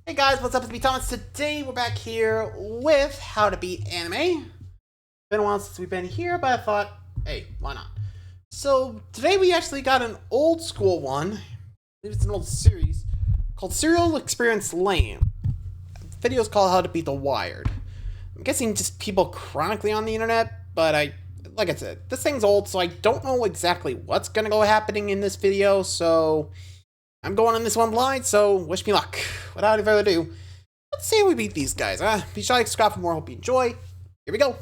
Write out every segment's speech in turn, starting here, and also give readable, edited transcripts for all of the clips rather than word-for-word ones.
Hey guys, what's up? It's me, Thomas. Today we're back here with How to Beat Anime. Been a while since we've been here, but I thought, hey, why not? So today we actually got an old school one. I believe it's an old series called Experiments Lain. The video is called How to Beat the Wired. I'm guessing just people chronically on the internet, but like I said, this thing's old, so I don't know exactly what's gonna go happening in this video, so I'm going on this one blind, so wish me luck. Without any further ado, let's see if we beat these guys. Be sure to like, subscribe for more. Hope you enjoy. Here we go.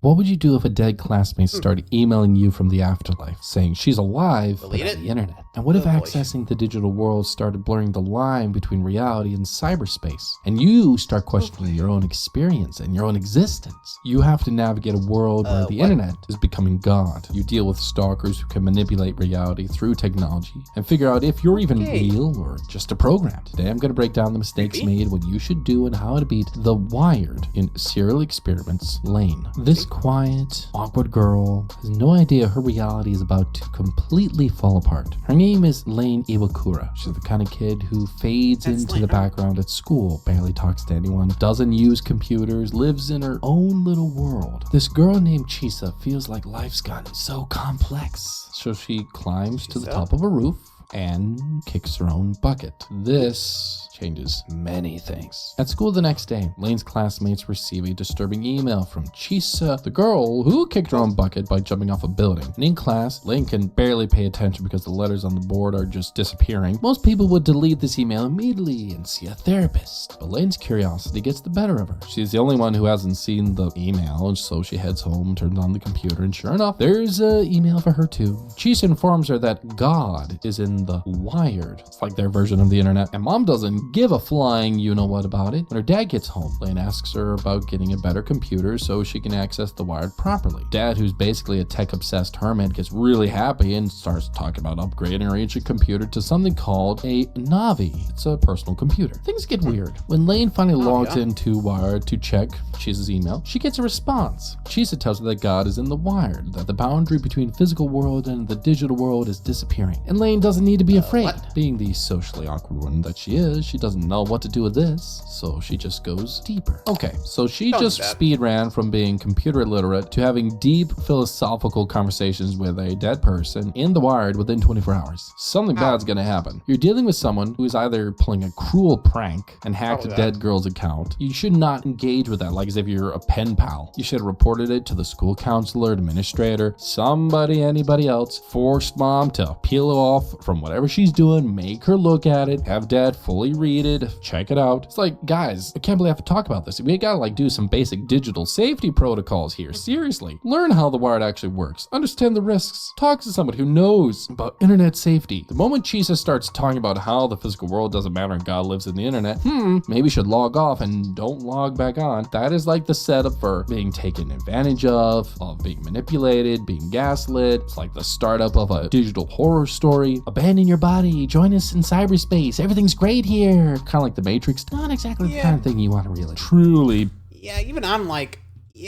What would you do if a dead classmate started emailing you from the afterlife, saying she's alive but on the internet? And what if accessing the digital world started blurring the line between reality and cyberspace, and you start questioning your own experience and your own existence? You have to navigate a world where the internet is becoming God. You deal with stalkers who can manipulate reality through technology and figure out if you're even real or just a program. Today I'm going to break down the mistakes made, what you should do, and how to beat the Wired in Serial Experiments Lain. This quiet, awkward girl has no idea her reality is about to completely fall apart. Her name is Lain Iwakura. She's the kind of kid who fades into the background at school, barely talks to anyone, doesn't use computers, lives in her own little world. This girl named Chisa feels like life's gotten so complex, so she climbs to the top of a roof and kicks her own bucket. This changes many things. At school the next day, Lain's classmates receive a disturbing email from Chisa, the girl who kicked her own bucket by jumping off a building. And in class, Lain can barely pay attention because the letters on the board are just disappearing. Most people would delete this email immediately and see a therapist, but Lain's curiosity gets the better of her. She's the only one who hasn't seen the email, and so she heads home, turns on the computer, and sure enough, there's an email for her too. Chisa informs her that God is in the Wired. It's like their version of the internet, and mom doesn't give a flying you-know-what about it. When her dad gets home, Lain asks her about getting a better computer so she can access the Wired properly. Dad, who's basically a tech-obsessed hermit, gets really happy and starts talking about upgrading her ancient computer to something called a Navi. It's a personal computer. Things get weird. When Lain finally logs into Wired to check Chisa's email, she gets a response. Chisa tells her that God is in the Wired, that the boundary between physical world and the digital world is disappearing. And Lain doesn't need to be afraid. Being the socially awkward one that she is, she doesn't know what to do with this, so she just goes deeper. Okay, so she just speed ran from being computer illiterate to having deep philosophical conversations with a dead person in the Wired within 24 hours. Something bad's gonna happen. You're dealing with someone who is either pulling a cruel prank and hacked a dead girl's account. You should not engage with that like as if you're a pen pal. You should have reported it to the school counselor, administrator, somebody, anybody else. Forced mom to peel off from whatever she's doing, make her look at it, have dad fully read it, check it out. It's like, guys, I can't believe I have to talk about this. We gotta do some basic digital safety protocols here. Seriously. Learn how the Wired actually works. Understand the risks. Talk to somebody who knows about internet safety. The moment Chisa starts talking about how the physical world doesn't matter and God lives in the internet, maybe should log off and don't log back on. That is like the setup for being taken advantage of being manipulated, being gaslit. It's like the startup of a digital horror story. Abandon your body, join us in cyberspace, everything's great here. Kind of like the Matrix. Not exactly the kind of thing you want to really truly. Yeah, even I'm like,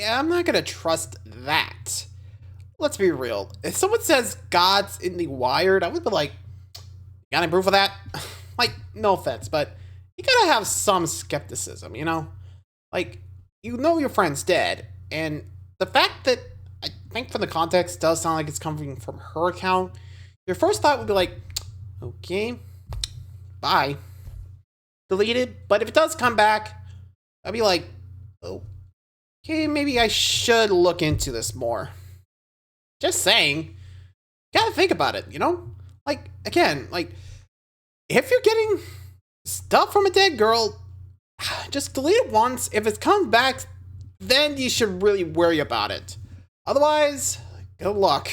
I'm not gonna trust that. Let's be real. If someone says God's in the Wired, I would be like, got any proof of that? Like, no offense, but you gotta have some skepticism, you know? Like, you know your friend's dead, and the fact that, I think from the context, does sound like it's coming from her account, your first thought would be like, okay, bye. Deleted. But if it does come back, I'd be like, okay, maybe I should look into this more. Just saying. Gotta think about it, you know? Like, again, like, if you're getting stuff from a dead girl, just delete it once. If it comes back, then you should really worry about it. Otherwise, good luck.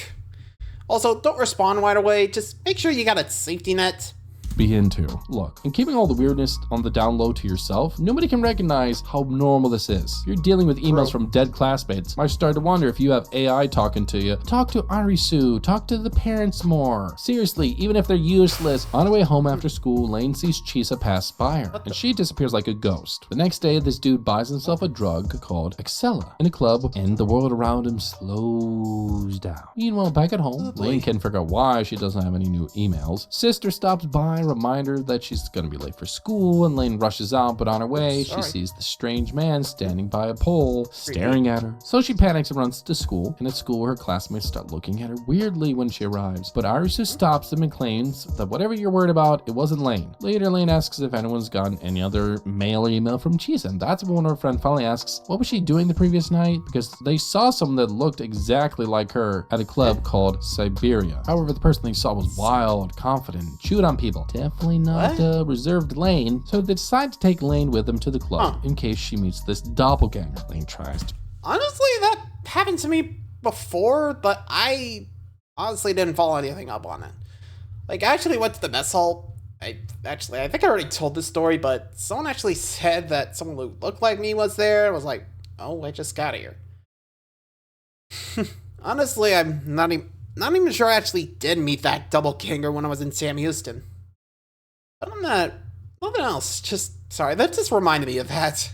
Also, don't respond right away. Just make sure you got a safety net. be into. Look, in keeping all the weirdness on the down low to yourself, nobody can recognize how normal this is. You're dealing with emails from dead classmates. Might start to wonder if you have AI talking to you. Talk to Arisu, talk to the parents more. Seriously, even if they're useless. On her way home after school, Lain sees Chisa pass by her, and she disappears like a ghost. The next day, this dude buys himself a drug called Excella in a club, and the world around him slows down. Meanwhile, back at home, Lain can't figure out why she doesn't have any new emails. Sister stops by, remind her that she's gonna be late for school, and Lane rushes out, but on her way, she sees the strange man standing by a pole, staring at her. So she panics and runs to school, and at school, her classmates start looking at her weirdly when she arrives, but Arisu stops them and claims that whatever you're worried about, it wasn't Lane. Later, Lane asks if anyone's gotten any other mail or email from Chisa, and that's when her friend finally asks, what was she doing the previous night? Because they saw someone that looked exactly like her at a club called Siberia. However, the person they saw was wild, confident, chewed on people. Definitely not reserved Lane, so they decide to take Lane with them to the club in case she meets this doppelganger. Lane tries to... Honestly, that happened to me before, but I honestly didn't follow anything up on it. Like, I actually went to the mess hall. I think I already told this story, but someone actually said that someone who looked like me was there. I was like, oh, I just got here. Honestly, I'm not even sure I actually did meet that doppelganger when I was in Sam Houston. But I'm not, nothing else. Sorry, that just reminded me of that.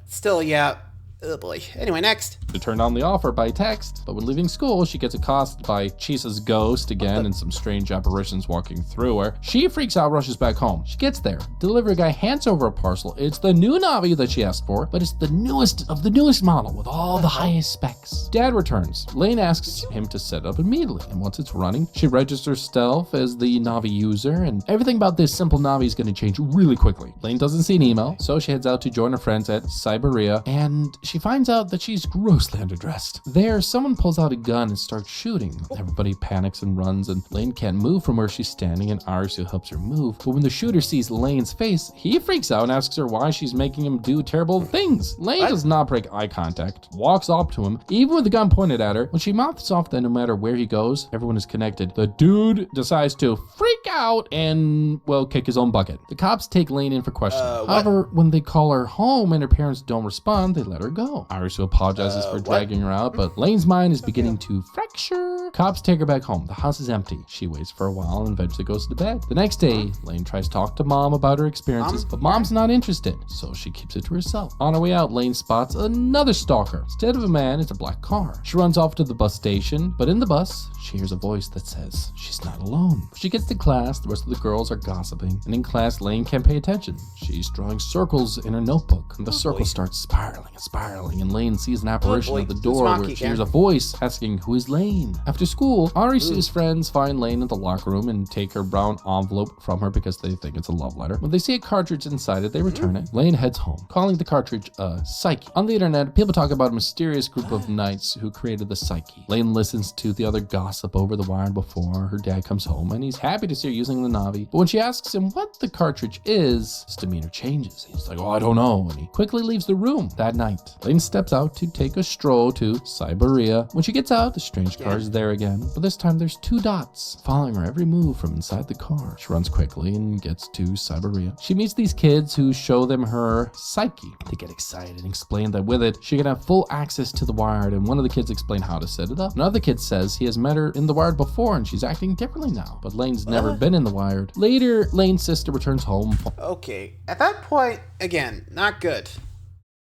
Still, yeah. Oh boy. Anyway, next. She turned on the offer by text, but when leaving school, she gets accosted by Chisa's ghost again and some strange apparitions walking through her. She freaks out, rushes back home. She gets there. Delivery guy hands over a parcel. It's the new Navi that she asked for, but it's the newest of the newest model with all the highest specs. Dad returns. Lane asks him to set up immediately, and once it's running, she registers herself as the Navi user, and everything about this simple Navi is going to change really quickly. Lane doesn't see an email, so she heads out to join her friends at Siberia, and she finds out that she's grossly underdressed. There, someone pulls out a gun and starts shooting. Everybody panics and runs, and Lane can't move from where she's standing, and Arisu helps her move. But when the shooter sees Lane's face, he freaks out and asks her why she's making him do terrible things. Lane does not break eye contact, walks up to him, even with the gun pointed at her. When she mouths off that no matter where he goes, everyone is connected, the dude decides to freak out and, well, kick his own bucket. The cops take Lane in for questioning. However, when they call her home and her parents don't respond, they let her go. Arisu apologizes for dragging her out, but Lane's mind is beginning to fracture. Cops take her back home. The house is empty. She waits for a while and eventually goes to bed. The next day, Lane tries to talk to Mom about her experiences, but Mom's not interested, so she keeps it to herself. On her way out, Lane spots another stalker. Instead of a man, it's a black car. She runs off to the bus station, but in the bus, she hears a voice that says she's not alone. When she gets to class, the rest of the girls are gossiping, and in class, Lane can't pay attention. She's drawing circles in her notebook, and the circles start spiraling and spiraling, and Lane sees an apparition at the door where she hears a voice asking who is Lane. After school, Arisu's friends find Lane in the locker room and take her brown envelope from her because they think it's a love letter. When they see a cartridge inside it, they return it. Lane heads home, calling the cartridge a psyche. On the internet, people talk about a mysterious group of knights who created the psyche. Lane listens to the other gossip over the wire before her dad comes home, and he's happy to see her using the Navi. But when she asks him what the cartridge is, his demeanor changes. He's like, oh, I don't know, and he quickly leaves the room. That night, Lane steps out to take a stroll to Siberia. When she gets out, the strange car is there again, but this time there's two dots following her every move from inside the car. She runs quickly and gets to Siberia. She meets these kids who show them her psyche. They get excited and explain that with it, she can have full access to the Wired, and one of the kids explain how to set it up. Another kid says he has met her in the Wired before and she's acting differently now, but Lane's never been in the Wired. Later, Lane's sister returns home. Okay, at that point, again, not good.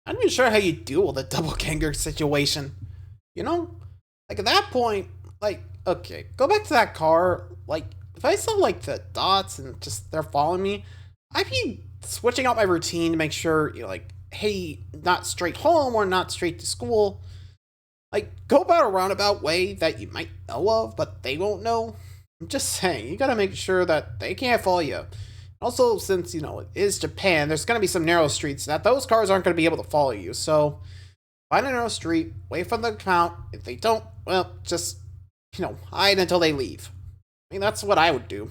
I'm not even sure how you deal with a doppelganger situation. You know? Like, at that point, like, okay, go back to that car. Like, if I saw, like, the dots and just they're following me, I'd be switching out my routine to make sure, you know, like, hey, not straight home or not straight to school. Like, go about a roundabout way that you might know of, but they won't know. I'm just saying, you gotta make sure that they can't follow you. Also, since, you know, it is Japan, there's going to be some narrow streets that those cars aren't going to be able to follow you. So, find a narrow street, wait for them to come out. If they don't, well, just, you know, hide until they leave. I mean, that's what I would do.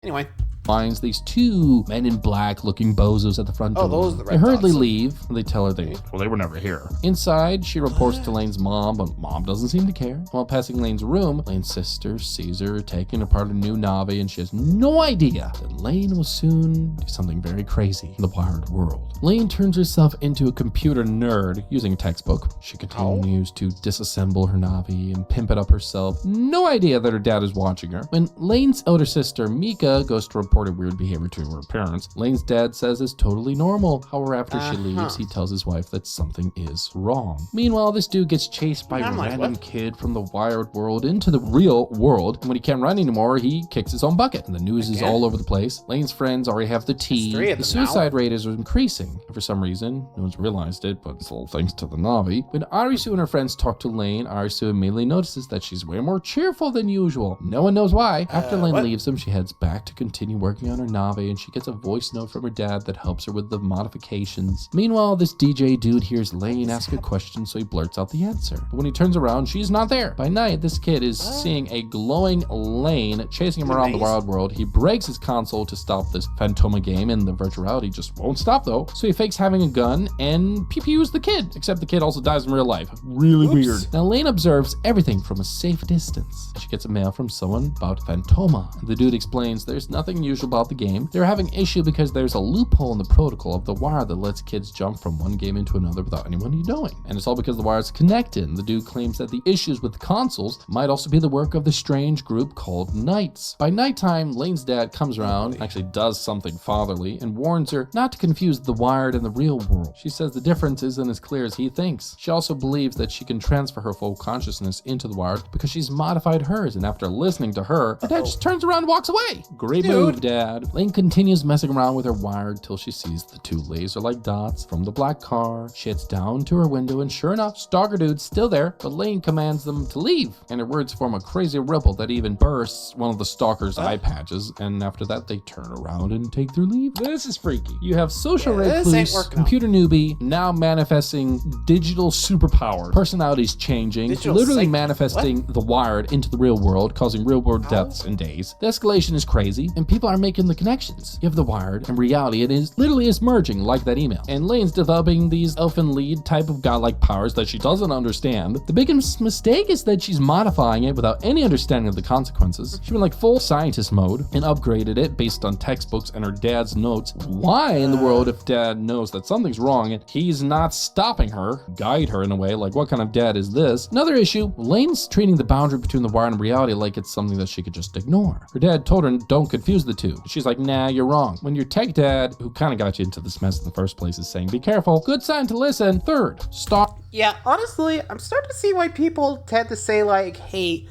Anyway. Finds these two men in black looking bozos at the front door. Oh, those are the red They hurriedly dots. leave, and they tell her they were never here. Inside, she reports to Lane's mom, but Mom doesn't seem to care. While passing Lane's room, Lane's sister sees her taking apart a new Navi, and she has no idea that Lane will soon do something very crazy in the Wired world. Lane turns herself into a computer nerd using a textbook. She continues to disassemble her Navi and pimp it up herself. No idea that her dad is watching her. When Lane's elder sister, Mika, goes to report reported weird behavior to her parents. Lane's dad says it's totally normal. However, after she leaves, he tells his wife that something is wrong. Meanwhile, this dude gets chased by a random kid from the wired world into the real world. And when he can't run anymore, he kicks his own bucket. And the news is all over the place. Lane's friends already have the tea. The suicide rate is increasing. For some reason, no one's realized it, but it's all thanks to the Na'vi. When Arisu and her friends talk to Lane, Arisu immediately notices that she's way more cheerful than usual. No one knows why. After Lane leaves them, she heads back to continue working on her Na'vi, and she gets a voice note from her dad that helps her with the modifications. Meanwhile, this DJ dude hears Lane ask a question, so he blurts out the answer. But when he turns around, she's not there. By night, this kid is seeing a glowing Lane chasing him around the wild world. He breaks his console to stop this Phantoma game, and the virtual reality just won't stop though. So he fakes having a gun and pew-pews the kid, except the kid also dies in real life. Really weird. Now Lane observes everything from a safe distance. She gets a mail from someone about Phantoma. The dude explains there's nothing unusual about the game. They're having issue because there's a loophole in the protocol of the wire that lets kids jump from one game into another without anyone knowing. And it's all because the wire is connected. And the dude claims that the issues with consoles might also be the work of the strange group called Knights. By nighttime, Lane's dad comes around, actually does something fatherly, and warns her not to confuse the wired and the real world. She says the difference isn't as clear as he thinks. She also believes that she can transfer her full consciousness into the wired because she's modified hers, and after listening to her, the dad just turns around and walks away. Great move, Dad. Lane continues messing around with her wired till she sees the two laser-like dots from the black car. She heads down to her window, and sure enough, Stalker Dude's still there, but Lane commands them to leave, and her words form a crazy ripple that even bursts one of the Stalker's eye patches, and after that, they turn around and take their leave. This is freaky. You have social recluse, computer newbie, now manifesting digital superpower, personalities changing, literally manifesting the wired into the real world, causing real world deaths in days. The escalation is crazy, and people are making the connections. You have the wired and reality. It is literally merging like that email. And Lane's developing these elfin lead type of godlike powers that she doesn't understand. The biggest mistake is that she's modifying it without any understanding of the consequences. She went like full scientist mode and upgraded it based on textbooks and her dad's notes. Why in the world, if dad knows that something's wrong and he's not stopping her, guide her in a way, like what kind of dad is this? Another issue, Lane's treating the boundary between the wire and reality like it's something that she could just ignore. Her dad told her don't confuse the two. She's like, nah, you're wrong. When your tech dad, who kind of got you into this mess in the first place, is saying be careful, good sign to listen. Third, stop. Yeah, honestly, I'm starting to see why people tend to say like, hey,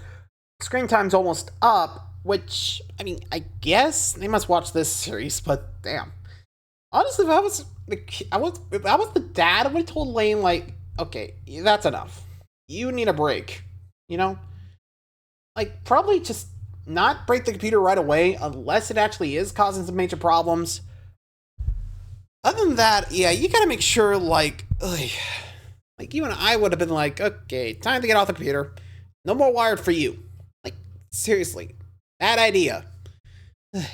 screen time's almost up, which, I mean, I guess they must watch this series, but damn. Honestly, if I was the dad, I would have told Lane, like, okay, that's enough. You need a break, you know? Like, probably just not break the computer right away unless it actually is causing some major problems. Other than that, yeah, you gotta make sure, like you and I would have been like, okay, time to get off the computer. No more wired for you. Like, seriously, bad idea.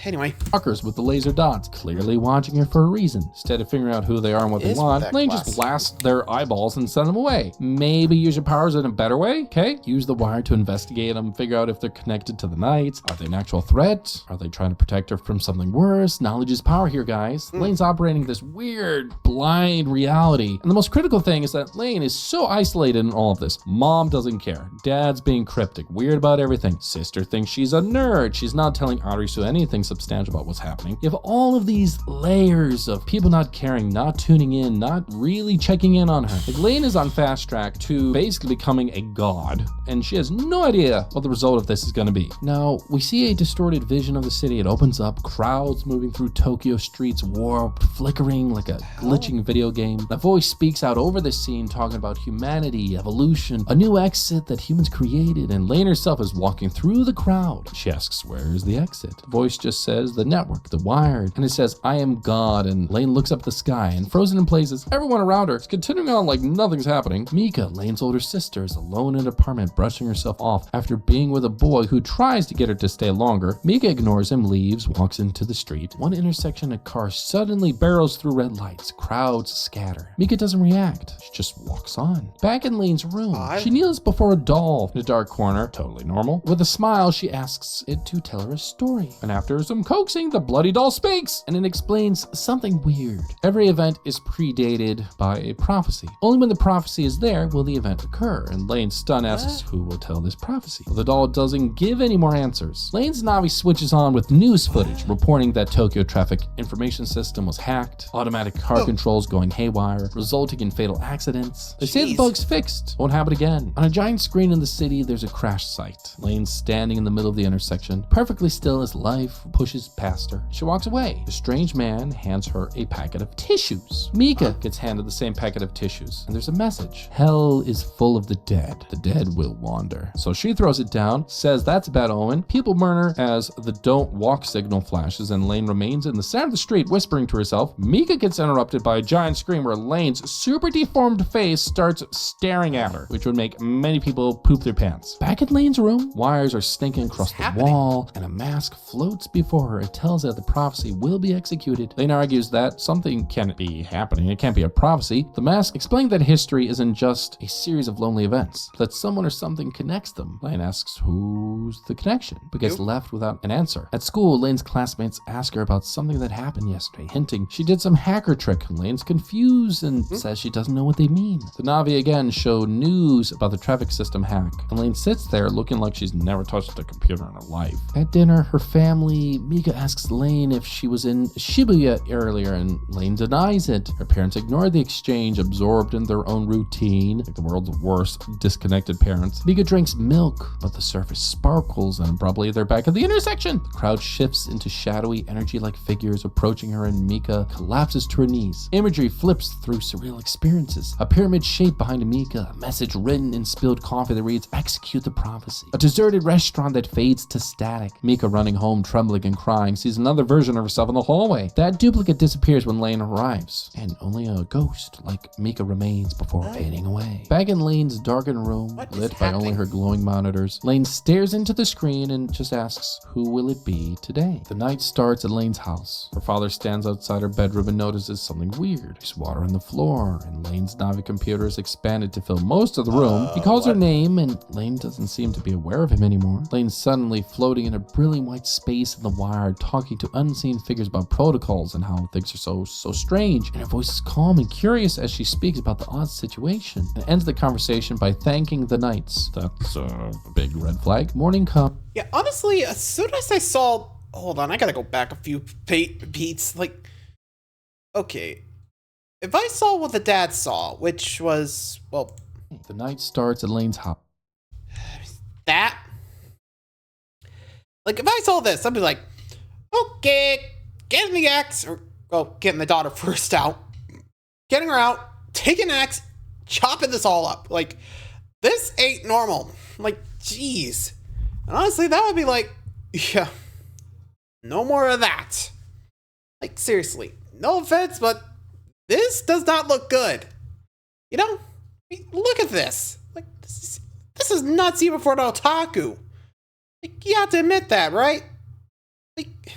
Anyway. Fuckers with the laser dots, clearly watching her for a reason. Instead of figuring out who they are and what they want, Lane just blasts their eyeballs and send them away. Maybe use your powers in a better way, okay? Use the wire to investigate them, figure out if they're connected to the Knights. Are they an actual threat? Are they trying to protect her from something worse? Knowledge is power here, guys. Lane's operating this weird, blind reality. And the most critical thing is that Lane is so isolated in all of this. Mom doesn't care. Dad's being cryptic, weird about everything. Sister thinks she's a nerd. She's not telling Arisu anything substantial about what's happening. You have all of these layers of people not caring, not tuning in, not really checking in on her. Like, Lane is on fast track to basically becoming a god, and she has no idea what the result of this is going to be. Now, we see a distorted vision of the city. It opens up, crowds moving through Tokyo streets, warped, flickering like a glitching video game. A voice speaks out over this scene talking about humanity, evolution, a new exit that humans created, and Lane herself is walking through the crowd. She asks, where is the exit? The voice just says the network, the wired, and it says I am God, and Lane looks up the sky, and frozen in places, everyone around her is continuing on like nothing's happening. Mika, Lane's older sister, is alone in an apartment brushing herself off after being with a boy who tries to get her to stay longer. Mika ignores him, leaves, walks into the street. One intersection, a car suddenly barrels through red lights. Crowds scatter. Mika doesn't react. She just walks on. Back in Lane's room, she kneels before a doll in a dark corner, totally normal. With a smile, she asks it to tell her a story. And after after some coaxing, the bloody doll speaks, and it explains something weird. Every event is predated by a prophecy. Only when the prophecy is there will the event occur, and Lane's stun asks who will tell this prophecy. But the doll doesn't give any more answers. Lane's Navi switches on with news footage reporting that Tokyo traffic information system was hacked, automatic car controls going haywire, resulting in fatal accidents. They say the bug's fixed, won't happen again. On a giant screen in the city, there's a crash site. Lane's standing in the middle of the intersection, perfectly still as life pushes past her. She walks away. The strange man hands her a packet of tissues. Mika gets handed the same packet of tissues, and there's a message. Hell is full of the dead. The dead will wander. So she throws it down, says that's a bad omen. People burn her as the don't walk signal flashes, and Lane remains in the center of the street whispering to herself. Mika gets interrupted by a giant scream where Lane's super deformed face starts staring at her, which would make many people poop their pants. Back in Lane's room, wires are stinking across the wall, and a mask floats before her. It tells her that the prophecy will be executed. Lane argues that something can't be happening. It can't be a prophecy. The mask explains that history isn't just a series of lonely events, that someone or something connects them. Lane asks who's the connection, but gets left without an answer. At school, Lane's classmates ask her about something that happened yesterday, hinting she did some hacker trick. Lane's confused and says she doesn't know what they mean. The Navi again show news about the traffic system hack, and Lane sits there looking like she's never touched a computer in her life. At dinner, her family, Mika asks Lane if she was in Shibuya earlier, and Lane denies it. Her parents ignore the exchange, absorbed in their own routine, like the world's worst disconnected parents. Mika drinks milk, but the surface sparkles, and abruptly they're back at the intersection. The crowd shifts into shadowy energy-like figures approaching her, and Mika collapses to her knees. Imagery flips through surreal experiences. A pyramid shape behind Mika, a message written in spilled coffee that reads, "Execute the prophecy." A deserted restaurant that fades to static. Mika, running home, trembling and crying, sees another version of herself in the hallway. That duplicate disappears when Lane arrives, and only a ghost like Mika remains before fading away. Back in Lane's darkened room, lit by only her glowing monitors, Lane stares into the screen and just asks, who will it be today? The night starts at Lane's house. Her father stands outside her bedroom and notices something weird. There's water on the floor, and Lane's Navi computer is expanded to fill most of the room. He calls her name, and Lane doesn't seem to be aware of him anymore. Lane's suddenly floating in a brilliant white space in the wire, talking to unseen figures about protocols and how things are so strange. And her voice is calm and curious as she speaks about the odd situation, and ends the conversation by thanking the knights. That's a big red flag. Morning comes. Yeah, honestly, as soon as I saw... Hold on, I gotta go back a few beats. Like, okay. If I saw what the dad saw, which was, well... The night starts at Lane's house. That? Like, if I saw this, I'd be like, okay, getting the axe, or, well, getting the daughter first out, getting her out, taking an axe, chopping this all up. Like, this ain't normal. Like, jeez. And honestly, that would be like, yeah, no more of that. Like, seriously, no offense, but this does not look good. You know? I mean, look at this. Like, this is nuts even for an otaku. Like, you have to admit that, right? Like,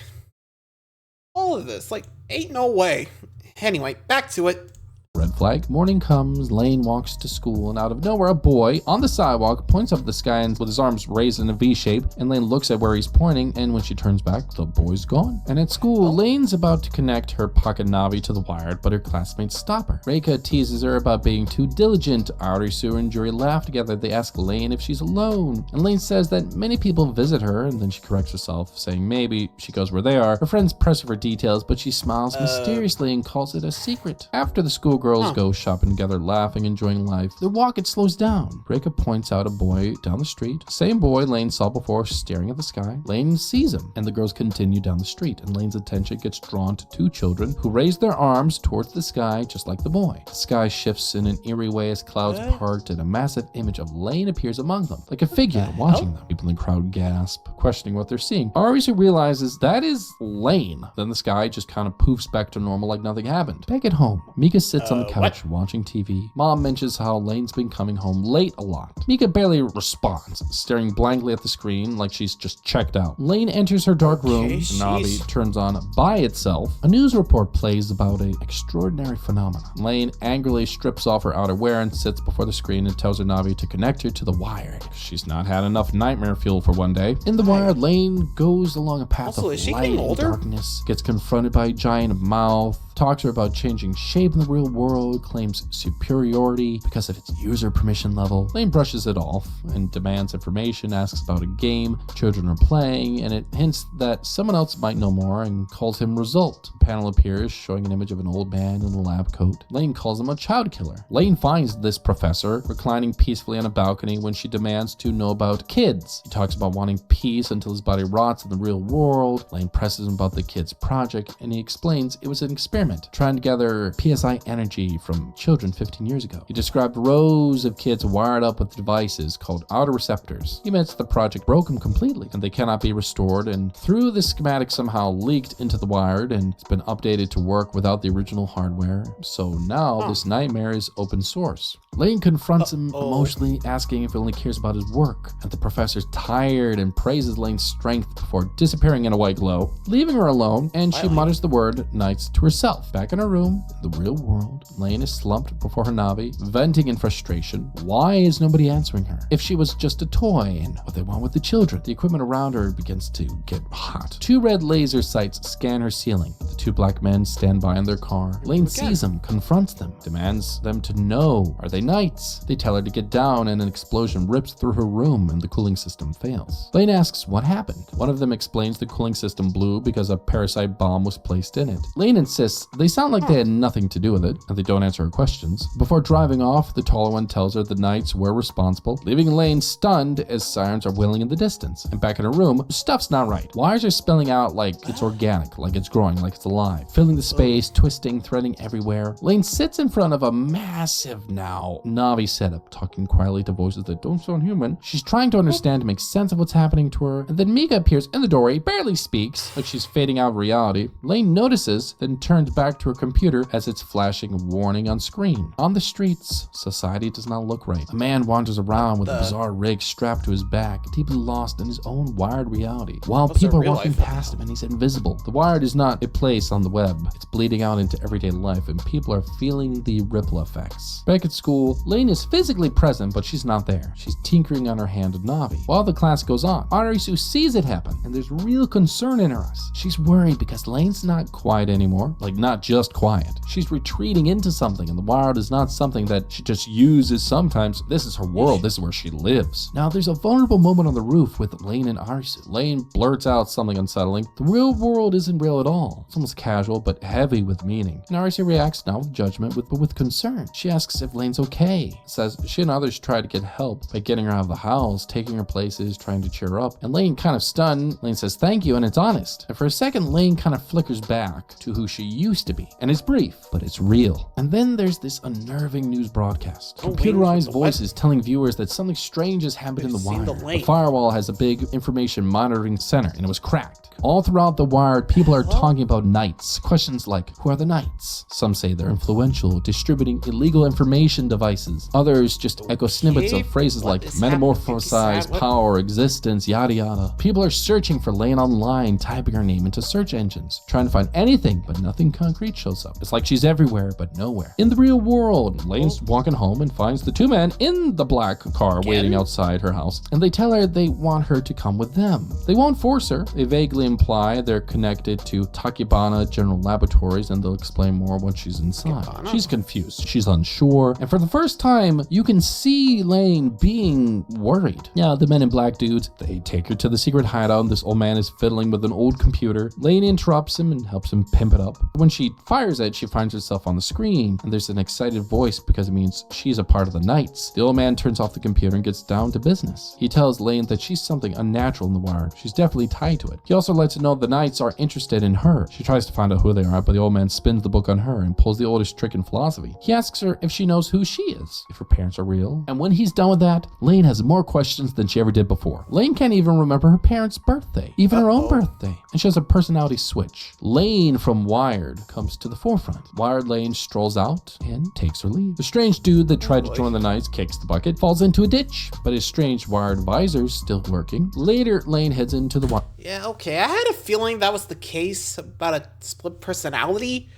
all of this, like, ain't no way. Anyway, back to it. Red flag. Morning comes, Lane walks to school, and out of nowhere, a boy on the sidewalk points up at the sky and with his arms raised in a V shape, and Lane looks at where he's pointing, and when she turns back, the boy's gone. And at school, Lane's about to connect her pocket Navi to the wire, but her classmates stop her. Reika teases her about being too diligent. Arisu and Juri laugh together. They ask Lane if she's alone, and Lane says that many people visit her, and then she corrects herself, saying maybe she goes where they are. Her friends press her for details, but she smiles mysteriously and calls it a secret. After the school girls go shopping together, laughing, enjoying life. Their walk, it slows down. Reika points out a boy down the street. Same boy Lane saw before, staring at the sky. Lane sees him, and the girls continue down the street, and Lane's attention gets drawn to two children who raise their arms towards the sky, just like the boy. The sky shifts in an eerie way as clouds part, and a massive image of Lane appears among them, like a figure watching them. People in the crowd gasp, questioning what they're seeing. Arisu realizes that is Lane. Then the sky just kind of poofs back to normal like nothing happened. Back at home, Mika sits sits on the couch watching TV. Mom mentions how Lane's been coming home late a lot. Mika barely responds, staring blankly at the screen like she's just checked out. Lane enters her dark room. Navi turns on by itself. A news report plays about an extraordinary phenomenon. Lane angrily strips off her outerwear and sits before the screen and tells her Navi to connect her to the wired. She's not had enough nightmare fuel for one day. In the wired, Lane goes along a path of light and darkness, gets confronted by a giant mouth, talks to her about changing shape in the real world, claims superiority because of its user permission level. Lane brushes it off and demands information, asks about a game children are playing, and it hints that someone else might know more and calls him Result. A panel appears showing an image of an old man in a lab coat. Lane calls him a child killer. Lane finds this professor reclining peacefully on a balcony when she demands to know about kids. He talks about wanting peace until his body rots in the real world. Lane presses him about the kids' project, and he explains it was an experiment trying to gather PSI energy from children 15 years ago. He described rows of kids wired up with devices called autoreceptors. He admits the project broke them completely and they cannot be restored, and through the schematic somehow leaked into the wired and it's been updated to work without the original hardware. So now this nightmare is open source. Lane confronts him emotionally, asking if he only cares about his work, and the professor's tired and praises Lane's strength before disappearing in a white glow, leaving her alone, and she mutters the word Knights to herself. Back in her room, in the real world, Lane is slumped before her Navi, venting in frustration. Why is nobody answering her? If she was just a toy, and what they want with the children. The equipment around her begins to get hot. 2 red laser sights scan her ceiling. The 2 black men stand by in their car. Lane sees them, confronts them, demands them to know. Are they Knights? They tell her to get down, and an explosion rips through her room and the cooling system fails. Lane asks what happened. One of them explains the cooling system blew because a parasite bomb was placed in it. Lane insists they sound like they had nothing to do with it, and they don't answer her questions. Before driving off, the taller one tells her the Knights were responsible, leaving Lane stunned as sirens are wailing in the distance. And back in her room, stuff's not right. Wires are spilling out like it's organic, like it's growing, like it's alive, filling the space, twisting, threading everywhere. Lane sits in front of a massive now Navi setup, talking quietly to voices that don't sound human. She's trying to understand to make sense of what's happening to her, and then Mika appears in the doorway, barely speaks, like she's fading out of reality. Lane notices, then turns back to her computer as it's flashing a warning on screen. On the streets, society does not look right. A man wanders around with a bizarre rig strapped to his back, deeply lost in his own wired reality, while people are walking past him and he's invisible. The wired is not a place on the web. It's bleeding out into everyday life, and people are feeling the ripple effects. Back at school, Lane is physically present, but she's not there. She's tinkering on her hand with Navi. While the class goes on, Arisu sees it happen, and there's real concern in her eyes. She's worried because Lane's not quiet anymore, like not just quiet. She's retreating into something, and the wild is not something that she just uses sometimes. This is her world. This is where she lives. Now, there's a vulnerable moment on the roof with Lane and Arisu. Lane blurts out something unsettling. The real world isn't real at all. It's almost casual, but heavy with meaning. And Arisu reacts not with judgment, but with concern. She asks if Lane's okay. Says she and others try to get help by getting her out of the house, taking her places, trying to cheer her up. And Lane, kind of stunned, Lane says thank you, and it's honest. And for a second, Lane kind of flickers back to who she used to be. And it's brief, but it's real. And then there's this unnerving news broadcast. Computerized voices telling viewers that something strange has happened in the wire. The firewall has a big information monitoring center, and it was cracked. All throughout the wire, people are talking about Knights. Questions like, who are the Knights? Some say they're influential, distributing illegal information devices. Others just echo snippets of phrases like metamorphosize, power, existence, yada yada. People are searching for Lane online, typing her name into search engines, trying to find anything, but nothing concrete shows up. It's like she's everywhere, but nowhere. In the real world, Lane's walking home and finds the 2 men in the black car waiting outside her house, and they tell her they want her to come with them. They won't force her. They vaguely imply they're connected to Takibana General Laboratories, and they'll explain more once she's inside. She's confused. She's unsure, and for the first time, you can see Lane being worried. Yeah, the men in black dudes, they take her to the secret hideout, and this old man is fiddling with an old computer. Lane interrupts him and helps him pimp it up. When she fires it, she finds herself on the screen, and there's an excited voice because it means she's a part of the Knights. The old man turns off the computer and gets down to business. He tells Lane that she's something unnatural in the wire. She's definitely tied to it. He also lets her know the Knights are interested in her. She tries to find out who they are, but the old man spins the book on her and pulls the oldest trick in philosophy. He asks her if she knows who she she is, if her parents are real. And when he's done with that, Lane has more questions than she ever did before. Lane can't even remember her parents' birthday, even her own birthday. And she has a personality switch. Lane from Wired comes to the forefront. Wired Lane strolls out and takes her leave. The strange dude that tried to join the Knights kicks the bucket, falls into a ditch, but his strange Wired advisor's still working. Later, Lane heads into the Wired. Yeah, okay, I had a feeling that was the case about a split personality.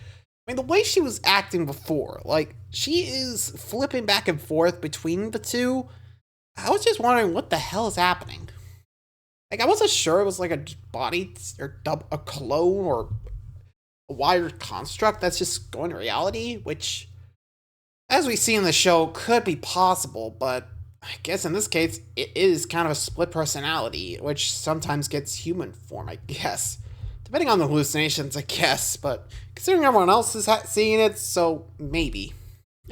I mean, the way she was acting before, like, she is flipping back and forth between the two. I was just wondering what the hell is happening. Like, I wasn't sure it was like a body or a clone or a wired construct that's just going to reality, which, as we see in the show, could be possible, but I guess in this case, it is kind of a split personality, which sometimes gets human form, I guess. Depending on the hallucinations, I guess, but considering everyone else is seeing it, so maybe.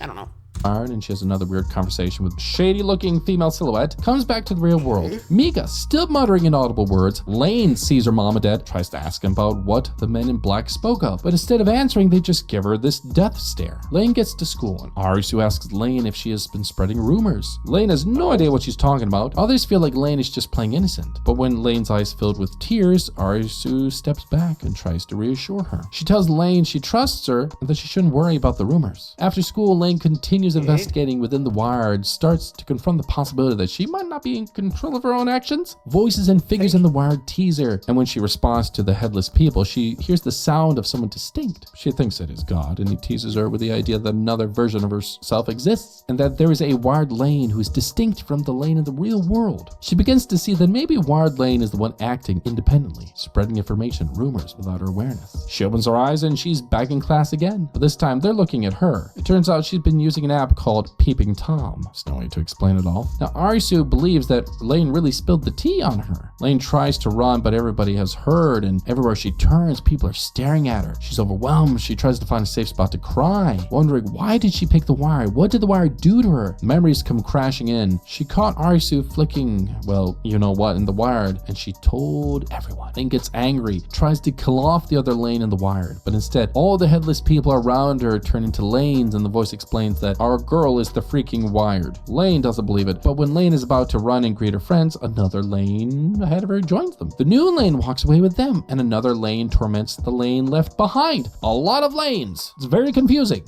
I don't know. And she has another weird conversation with a shady-looking female silhouette, comes back to the real world. Mika, still muttering inaudible words. Lane sees her mom and dad, tries to ask him about what the men in black spoke of, but instead of answering, they just give her this death stare. Lane gets to school, and Arisu asks Lane if she has been spreading rumors. Lane has no idea what she's talking about. Others feel like Lane is just playing innocent, but when Lane's eyes filled with tears, Arisu steps back and tries to reassure her. She tells Lane she trusts her and that she shouldn't worry about the rumors. After school, Lane continues investigating within the Wired, starts to confront the possibility that she might not be in control of her own actions. Voices and figures in the Wired tease her, and when she responds to the headless people, she hears the sound of someone distinct. She thinks it is God, and he teases her with the idea that another version of herself exists, and that there is a Wired Lane who is distinct from the Lane in the real world. She begins to see that maybe Wired Lane is the one acting independently, spreading information, rumors, without her awareness. She opens her eyes and she's back in class again, but this time they're looking at her. It turns out she's been using an app called Peeping Tom. There's no way to explain it all. Now, Arisu believes that Lane really spilled the tea on her. Lane tries to run, but everybody has heard, and everywhere she turns, people are staring at her. She's overwhelmed. She tries to find a safe spot to cry, wondering why did she pick the Wire? What did the Wire do to her? Memories come crashing in. She caught Arisu flicking, well, you know what, in the Wired, and she told everyone. Lane gets angry, tries to kill off the other Lane in the Wired, but instead, all the headless people around her turn into Lanes, and the voice explains that our girl is the freaking Wired. Lane doesn't believe it, but when Lane is about to run and greet her friends, another Lane ahead of her joins them. The new Lane walks away with them, and another Lane torments the Lane left behind. A lot of Lanes. It's very confusing.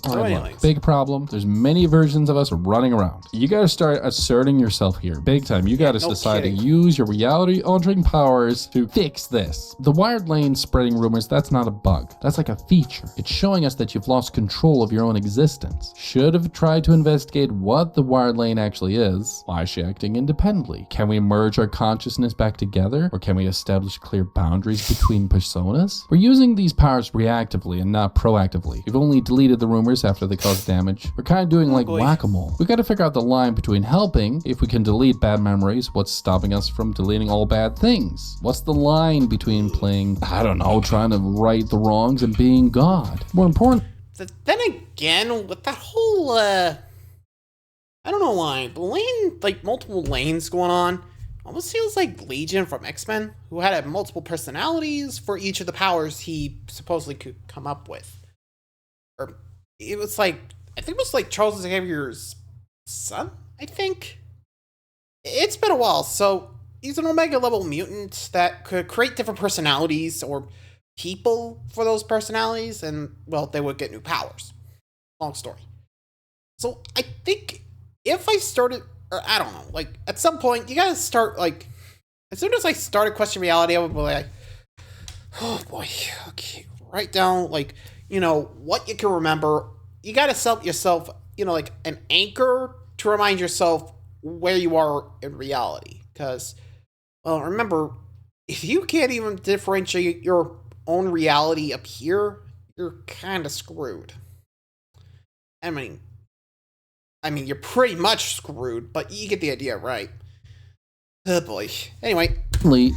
Big problem. There's many versions of us running around. You gotta start asserting yourself here. Big time. You gotta decide to use your reality-altering powers to fix this. The Wired Lane spreading rumors, that's not a bug. That's like a feature. It's showing us that you've lost control of your own existence. Should have tried to investigate what the Wired Lane actually is. Why is she acting independently? Can we merge our consciousness back together? Or can we establish clear boundaries between personas? We're using these powers reactively and not proactively. We've only deleted the rumors after they cause damage. We're kind of doing like whack-a-mole. We gotta figure out the line between helping, if we can delete bad memories, what's stopping us from deleting all bad things? What's the line between playing, I don't know, trying to right the wrongs and being God? More important. Then again, with that whole, I don't know why, but Lane, like multiple lanes going on, almost feels like Legion from X-Men, who had multiple personalities for each of the powers he supposedly could come up with. Or it was like, I think it was like Charles Xavier's son, I think? It's been a while, so he's an Omega level mutant that could create different personalities or people for those personalities, and, well, they would get new powers. Long story. So I think if I started, or I don't know, like, at some point, you gotta start, like, as soon as I started Question Reality, I would be like, oh boy, okay, write down, like, you know, what you can remember. You gotta set yourself, you know, like, an anchor to remind yourself where you are in reality. Because, well, remember, if you can't even differentiate your own reality up here, you're kind of screwed. I mean, you're pretty much screwed, but you get the idea, right? Oh boy. Anyway.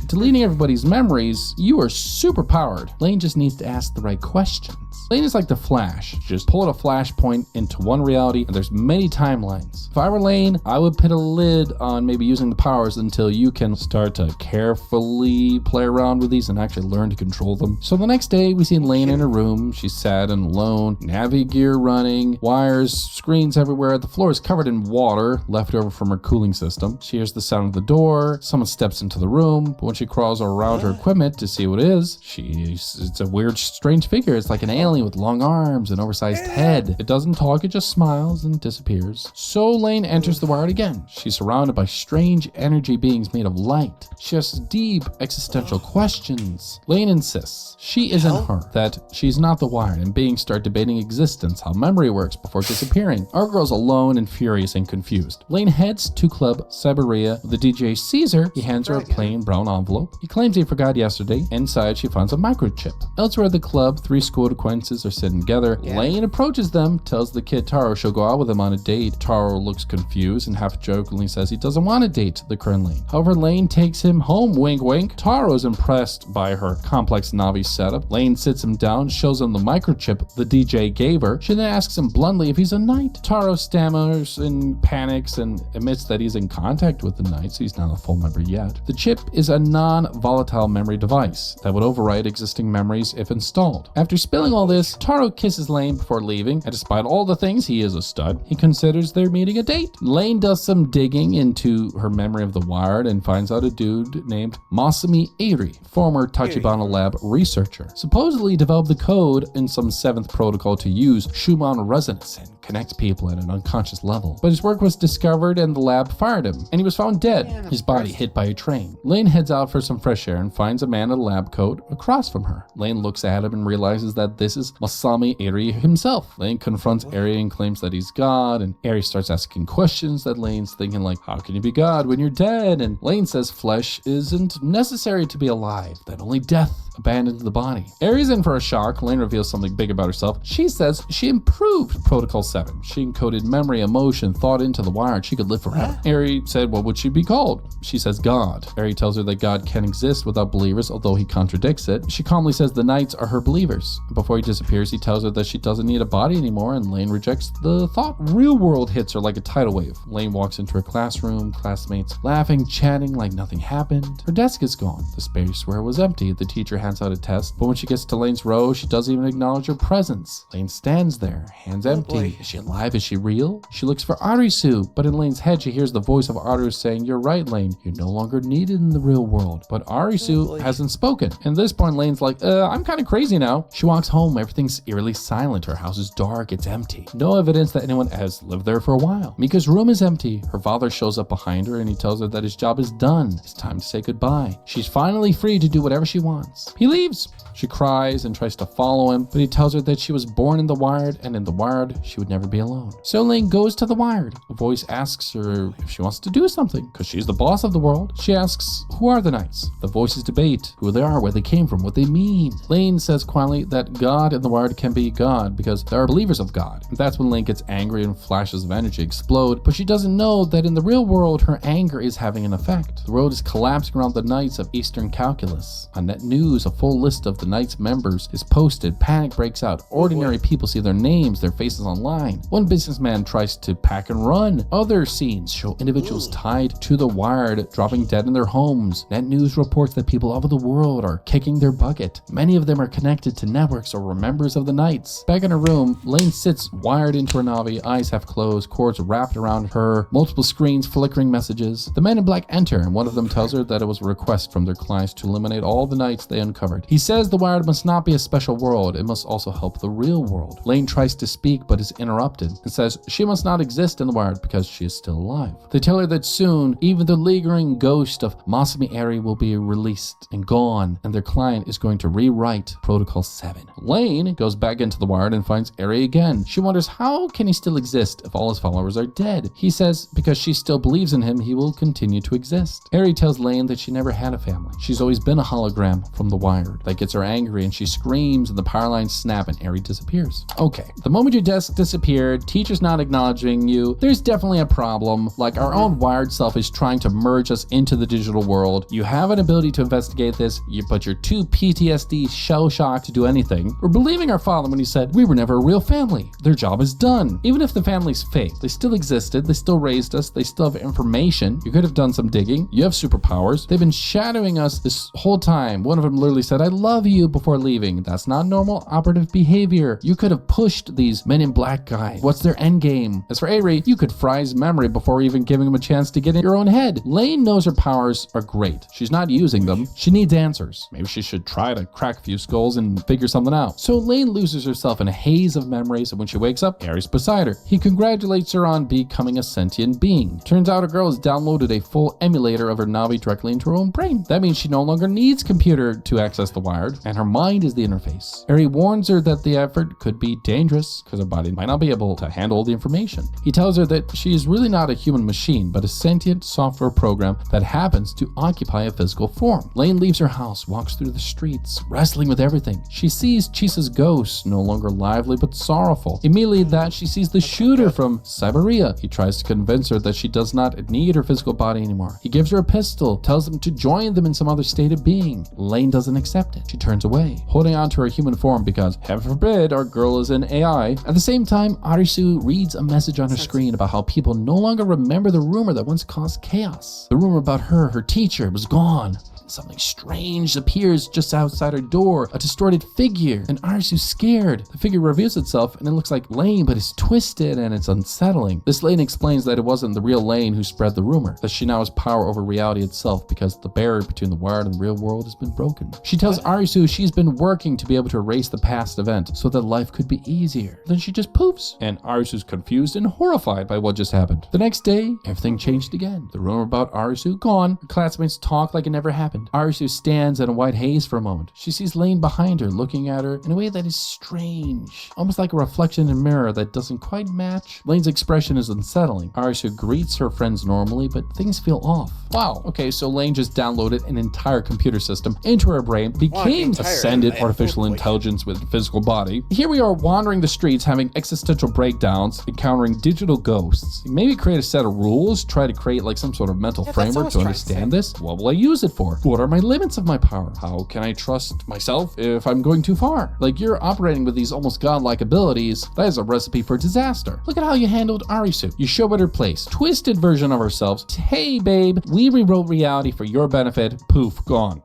Deleting everybody's memories, you are super powered. Lain just needs to ask the right questions. Lain is like the Flash. Just pull out a flashpoint into one reality, and there's many timelines. If I were Lain, I would put a lid on maybe using the powers until you can start to carefully play around with these and actually learn to control them. So the next day, we see Lain in her room. She's sad and alone. Navi gear running, wires, screens everywhere. The floor is covered in water left over from her cooling system. She hears the sound of the door. Someone steps into the room. But when she crawls around her equipment to see what it is, it's a weird, strange figure. It's like an alien with long arms and oversized head. It doesn't talk, it just smiles and disappears. So Lain enters the wired again. She's surrounded by strange energy beings made of light. She asks deep existential questions. Lain insists she isn't her, that she's not the wired, and beings start debating existence, how memory works before disappearing. Our girl's alone and furious and confused. Lain heads to Club Siberia. The DJ sees her. He hands her a plain brown envelope. He claims he forgot yesterday. Inside, she finds a microchip. Elsewhere at the club, 3 school acquaintances are sitting together. Lain approaches them, tells the kid Taro she'll go out with him on a date. Taro looks confused and half-jokingly says he doesn't want to date the current Lain. However, Lain takes him home, wink wink. Taro is impressed by her complex Navi setup. Lain sits him down, shows him the microchip the DJ gave her. She then asks him bluntly if he's a knight. Taro stammers and panics and admits that he's in contact with the knights. He's not a full member yet. The chip is a non-volatile memory device that would overwrite existing memories if installed. After spilling all this, Taro kisses Lain before leaving, and despite all the things, he is a stud. He considers they're meeting a date. Lain does some digging into her memory of the wired and finds out a dude named Masami Eri, former Tachibana Lab researcher, supposedly developed the code in some 7th protocol to use Schumann resonance and connect people at an unconscious level. But his work was discovered and the lab fired him, and he was found dead, his body hit by a train. Lain heads out for some fresh air and finds a man in a lab coat across from her. Lain looks at him and realizes that this is Masami Eri himself. Lain confronts Eri and claims that he's God, and Eri starts asking questions that Lain's thinking like, how can you be God when you're dead? And Lain says flesh isn't necessary to be alive, that only death abandons the body. Eri's in for a shock. Lain reveals something big about herself. She says she improved Protocol 7. She encoded memory, emotion, thought into the wire, and she could live forever. Eri said, what would she be called? She says God. Eri tells her that God can exist without believers, although he contradicts it. She calmly says the knights are her believers. Before he disappears, he tells her that she doesn't need a body anymore, and Lain rejects the thought. Real world hits her like a tidal wave. Lain walks into her classroom, classmates laughing, chatting like nothing happened. Her desk is gone. The space where it was empty. The teacher hands out a test, but when she gets to Lain's row, she doesn't even acknowledge her presence. Lain stands there, hands empty. Is she alive? Is she real? She looks for Arisu, but in Lain's head, she hears the voice of Arisu saying, you're right, Lain. You're no longer needed in the real world. But Arisu hasn't spoken. And at this point, Lain's like, I'm kind of crazy now. She walks home. Everything's eerily silent. Her house is dark. It's empty. No evidence that anyone has lived there for a while. Mika's room is empty. Her father shows up behind her and he tells her that his job is done. It's time to say goodbye. She's finally free to do whatever she wants. He leaves. She cries and tries to follow him, but he tells her that she was born in the wired, and in the wired, she would never be alone. So Lain goes to the wired. A voice asks her if she wants to do something, because she's the boss of the world. She asks, who are the knights? The voices debate who they are, where they came from, what they mean. Lain says quietly that God in the wired can be God, because there are believers of God. And that's when Lain gets angry and flashes of energy explode, but she doesn't know that in the real world, her anger is having an effect. The world is collapsing around the knights of Eastern Calculus. On Net News, a full list of the Knights members is posted. Panic breaks out. Ordinary people see their names, their faces online. One businessman tries to pack and run. Other scenes show individuals tied to the wired, dropping dead in their homes. Net News reports that people all over the world are kicking their bucket. Many of them are connected to networks or were members of the Knights. Back in her room, Lain sits wired into her Navi, eyes half closed, cords wrapped around her, multiple screens flickering messages. The men in black enter, and one of them tells her that it was a request from their clients to eliminate all the Knights they uncovered. He says the wired must not be a special world, it must also help the real world. Lain tries to speak but is interrupted and says she must not exist in the wired because she is still alive. They tell her that soon, even the lingering ghost of Masami Eri will be released and gone, and their client is going to rewrite Protocol 7. Lain goes back into the wired and finds Eri again. She wonders how can he still exist if all his followers are dead? He says because she still believes in him, he will continue to exist. Eri tells Lain that she never had a family. She's always been a hologram from the wired. That gets her angry and she screams and the power lines snap and Eri disappears. Okay, the moment your desk disappeared, teacher's not acknowledging you, there's definitely a problem. Like our own wired self is trying to merge us into the digital world. You have an ability to investigate this, but you're too PTSD shell-shocked to do anything. We're believing our father when he said, we were never a real family. Their job is done. Even if the family's fake, they still existed, they still raised us, they still have information. You could have done some digging. You have superpowers. They've been shadowing us this whole time. One of them literally said, I love you before leaving. That's not normal operative behavior. You could have pushed these men in black guys. What's their end game? As for Eri, you could fry his memory before even giving him a chance to get in your own head. Lain knows her powers are great. She's not using them. She needs answers. Maybe she should try to crack a few skulls and figure something out. So Lain loses herself in a haze of memories, and when she wakes up, Eri's beside her. He congratulates her on becoming a sentient being. Turns out a girl has downloaded a full emulator of her Navi directly into her own brain. That means she no longer needs computer to access the wired, and her mind is the interface. Eri warns her that the effort could be dangerous because her body might not be able to handle the information. He tells her that she is really not a human machine, but a sentient software program that happens to occupy a physical form. Lain leaves her house, walks through the streets, wrestling with everything. She sees Chisa's ghost, no longer lively but sorrowful. Immediately that she sees the shooter from Siberia. He tries to convince her that she does not need her physical body anymore. He gives her a pistol, tells them to join them in some other state of being. Lain doesn't accept it. She turns away, holding on to her human form because, heaven forbid, our girl is an AI. At the same time, Arisu reads a message on her screen about how people no longer remember the rumor that once caused chaos. The rumor about her teacher, was gone. Something strange appears just outside her door, a distorted figure, and Arisu's scared. The figure reveals itself and it looks like Lain, but it's twisted and it's unsettling. This Lain explains that it wasn't the real Lain who spread the rumor, that she now has power over reality itself because the barrier between the wired and the real world has been broken. She tells Arisu she's been working to be able to erase the past event so that life could be easier. Then she just poofs, and Arisu's confused and horrified by what just happened. The next day, everything changed again. The rumor about Arisu gone. Her classmates talk like it never happened. Arisu stands in a white haze for a moment. She sees Lain behind her, looking at her in a way that is strange, almost like a reflection in a mirror that doesn't quite match. Lain's expression is unsettling. Arisu greets her friends normally, but things feel off. Wow, okay, so Lain just downloaded an entire computer system into her brain, became ascended artificial intelligence with a physical body. Here we are wandering the streets, having existential breakdowns, encountering digital ghosts. Maybe create a set of rules, try to create like some sort of mental framework to understand this. What will I use it for? What are my limits of my power? How can I trust myself if I'm going too far? Like, you're operating with these almost godlike abilities. That is a recipe for disaster. Look at how you handled Arisu. You show her place. Twisted version of ourselves. Hey babe, we rewrote reality for your benefit. Poof, gone.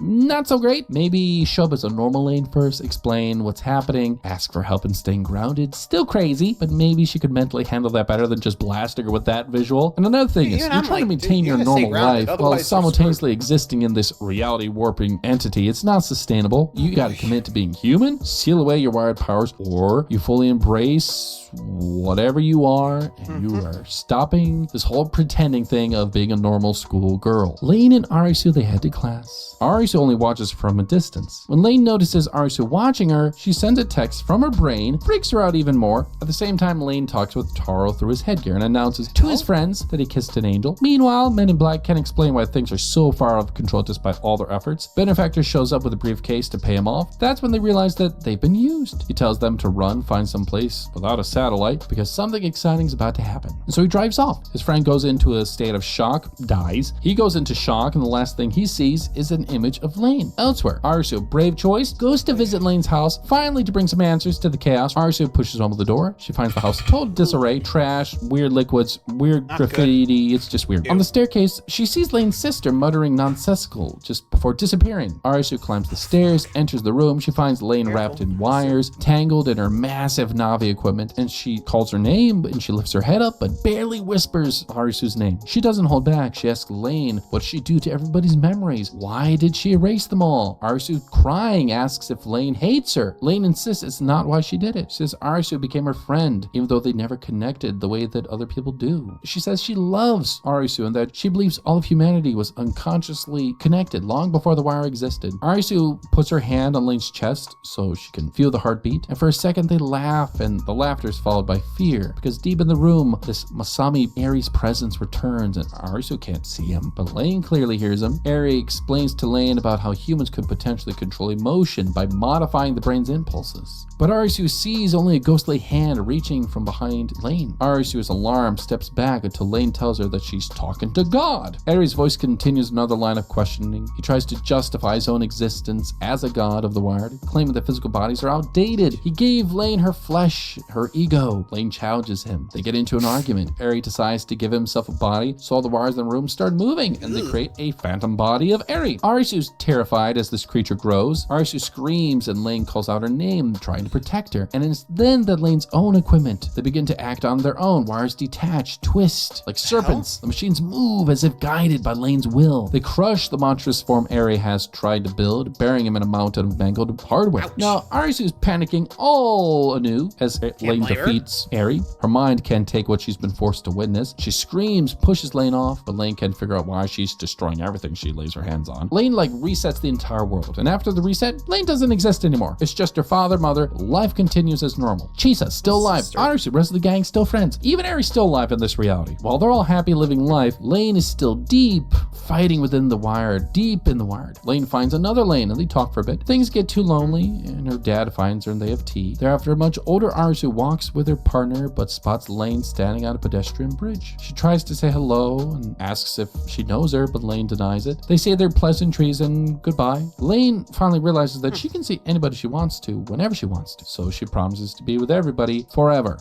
Not so great. Maybe show up as a normal Lain first, explain what's happening, ask for help in staying grounded. Still crazy, but maybe she could mentally handle that better than just blasting her with that visual. And another thing is, you're trying to maintain your normal life while simultaneously existing in this reality warping entity. It's not sustainable. You gotta commit to being human, seal away your wired powers, or you fully embrace whatever you are, and you are stopping this whole pretending thing of being a normal school girl. Lain and Arisu, they head to class. Arisu only watches from a distance. When Lain notices Arisu watching her, she sends a text from her brain, freaks her out even more. At the same time, Lain talks with Taro through his headgear and announces to his friends that he kissed an angel. Meanwhile, Men in Black can't explain why things are so far out of control despite all their efforts. Benefactor shows up with a briefcase to pay him off. That's when they realize that they've been used. He tells them to run, find some place without a satellite because something exciting is about to happen. And so he drives off. His friend goes into a state of shock, dies. He goes into shock, and the last thing he sees is an image of Lain. Elsewhere, Arisu, brave choice, goes to visit Lain's house, finally to bring some answers to the chaos. Arisu pushes open the door. She finds the house in total disarray, trash, weird liquids, weird graffiti. It's just weird. On the staircase, she sees Lain's sister muttering nonsensical just before disappearing. Arisu climbs the stairs, enters the room. She finds Lain wrapped in wires, tangled in her massive Navi equipment, and she calls her name, and she lifts her head up, but barely whispers Arisu's name. She doesn't hold back. She asks Lain, what'd she do to everybody's memories? Why did she erase them all? Arisu, crying, asks if Lain hates her. Lain insists it's not why she did it. She says Arisu became her friend, even though they never connected the way that other people do. She says she loves Arisu and that she believes all of humanity was unconsciously connected long before the wire existed. Arisu puts her hand on Lain's chest so she can feel the heartbeat, and for a second they laugh, and the laughter is followed by fear, because deep in the room, this Masami Eri's presence returns and Arisu can't see him, but Lain clearly hears him. Eri explains to Lain about how humans could potentially control emotion by modifying the brain's impulses. But Arisu sees only a ghostly hand reaching from behind Lain. Arisu is alarmed, steps back until Lain tells her that she's talking to God. Eri's voice continues another line of questioning. He tries to justify his own existence as a god of the wired, claiming that physical bodies are outdated. He gave Lain her flesh, her ego. Lain challenges him. They get into an argument. Eri decides to give himself a body, so all the wires in the room start moving, and they create a phantom body of Eri. Arisu's terrified as this creature grows. Arisu screams, and Lain calls out her name, trying to protect her. And it's then that Lain's own equipment, they begin to act on their own. Wires detach, twist, like serpents. The machines move as if guided by Lain's will. They crush the monstrous form Eri has tried to build, burying him in a mountain of mangled hardware. Ouch. Now, Arisu's panicking all anew as Lain defeats Eri. Her mind can't take what she's been forced to witness. She screams, pushes Lain off, but Lain can't figure out why she's destroying everything she lays her hands on. Lain resets the entire world, and after the reset, Lain doesn't exist anymore. It's just her father, mother. Life continues as normal. Chisa's still alive. Arisu, rest of the gang still friends. Even Eri's still alive in this reality. While they're all happy living life, Lain is still deep, fighting within the wired, deep in the wired. Lain finds another Lain, and they talk for a bit. Things get too lonely, and her dad finds her, and they have tea. Thereafter, a much older Arisu walks with her partner, but spots Lain standing on a pedestrian bridge. She tries to say hello and asks if she knows her, but Lain denies it. They say their pleasantries and goodbye. Lain finally realizes that she can see anybody she wants to, whenever she wants to, so she promises to be with everybody forever.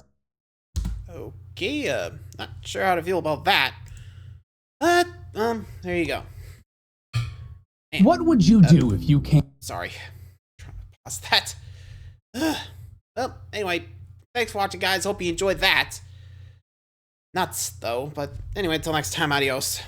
Okay, not sure how to feel about that. But, there you go. Man, what would you do if you came? Sorry. Trying to pause that. Well, anyway, thanks for watching, guys. Hope you enjoyed that. Nuts, though. But anyway, until next time, adios.